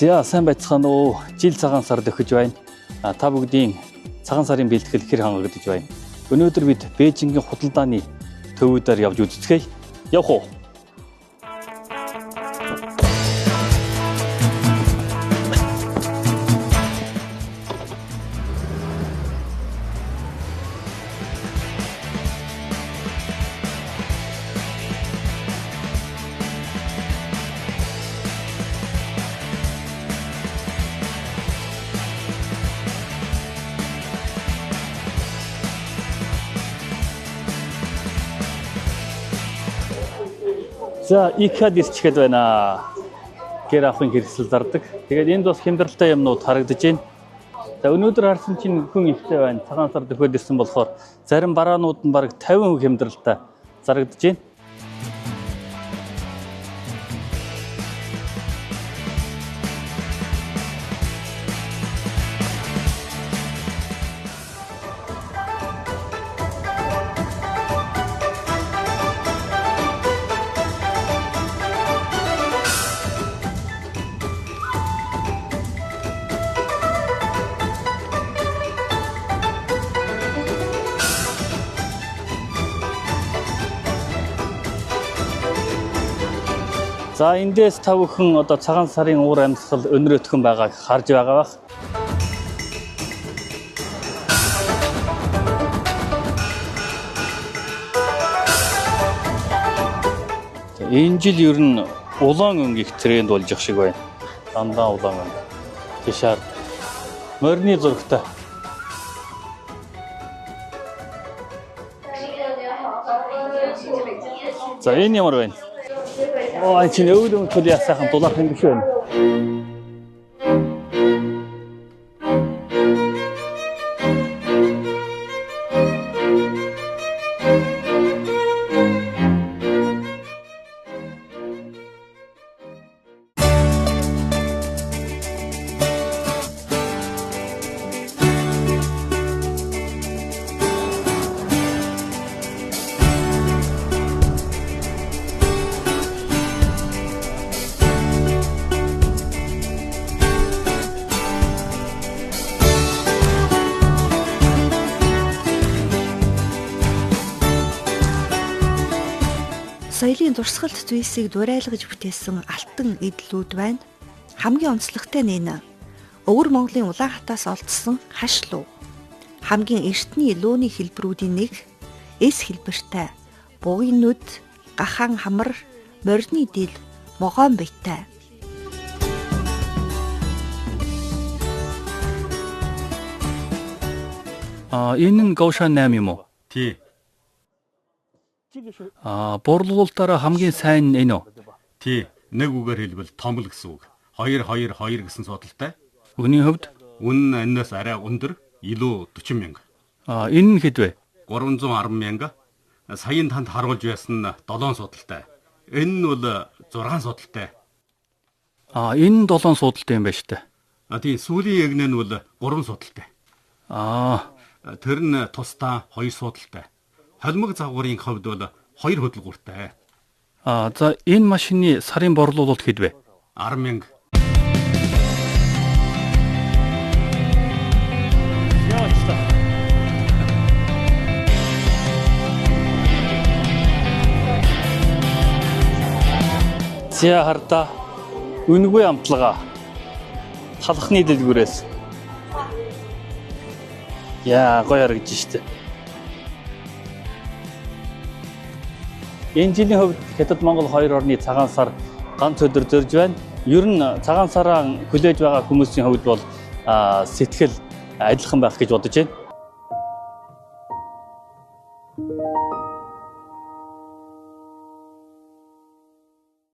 За сайн байцгаана уу. Жил цагаан сар дөхөж байна. Та бүгдийн цагаан сарын бэлтгэл хэр хангагдаж байна. Өнөөдөр бид Бээжингийн худалдааны төвүүдээр явж үзцгээе. Явах уу? За икад ирчгээд байна. Гэр авахын хэрэгсэл зардаг. Тэгээд энд бас хямдралтай юмнууд харагдаж байна. За өнөөдөр харсан чинь хүн ихтэй байна. Цагаан сар дөхөд ирсэн болохоор зарим бараанууд нь бараг 50% хямдралтай зарагдаж байна. За эндээс та бүхэн одоо цагаан сарын уур амьсгал өнөрөтгөн байгааг харж байгаа бах. Энэ жил ер нь улаан өнгө их тренд болж их шиг байна. Дандаа улаан өнгө. Тишаар морины зурагтай. За энэ ямар байна? Оо энэ өвдөн төлөй сайхан дулаах юм биш үү? Соёлын дурсгалт зүйсийг дуурайлгаж бүтээсэн алтан эдлүүд байна. Хамгийн онцлогтой нь энэ. Өвөр Монголын Улаанхатаас олдсон хаш луу. Хамгийн эртний лууны хэлбэрүүдийн нэг эс хэлбэртэй, бугын нүд, гахаан хамар, морины дил, могоон биетэй. Энэ нь Говшан 8 юм уу? Тий. Борлуулалтаараа хамгийн сайн нь энэ үү? Тий. Нэг үгээр хэлбэл томл гэсэн үг. 2 гэсэн судалтай. Үнийн хувьд Үн нь энэс арай өндөр, илүү 40 мянга. Энэ нь хэд вэ? 310 мянга. Саяын танд харуулж байсан 7 судалтай. Энэ нь бол 6 судалтай. Энэ нь 7 судалтай юм байна шүү дээ. Тий, сүүлийн ягнаа нь бол 3 судалтай. Тэр нь тусдаа 2 судалтай. Холимог загварын хувьд бол 2 хөдөлгүүртэй. За энэ машины сарын борлуулалт хэд вэ? 10 мянга. За харда үнгүй амтлага талхны дэлгүүрээс. Яа гоё харагдаж штэ. Энэ жилийн хувьд Хятад Монгол хоёр орны цагаан сар ганц өдөр зорж байна. Ер нь цагаан сараа хүлээж байгаа хүмүүсийн хувьд бол сэтгэл адилхан байх гэж бодож байна.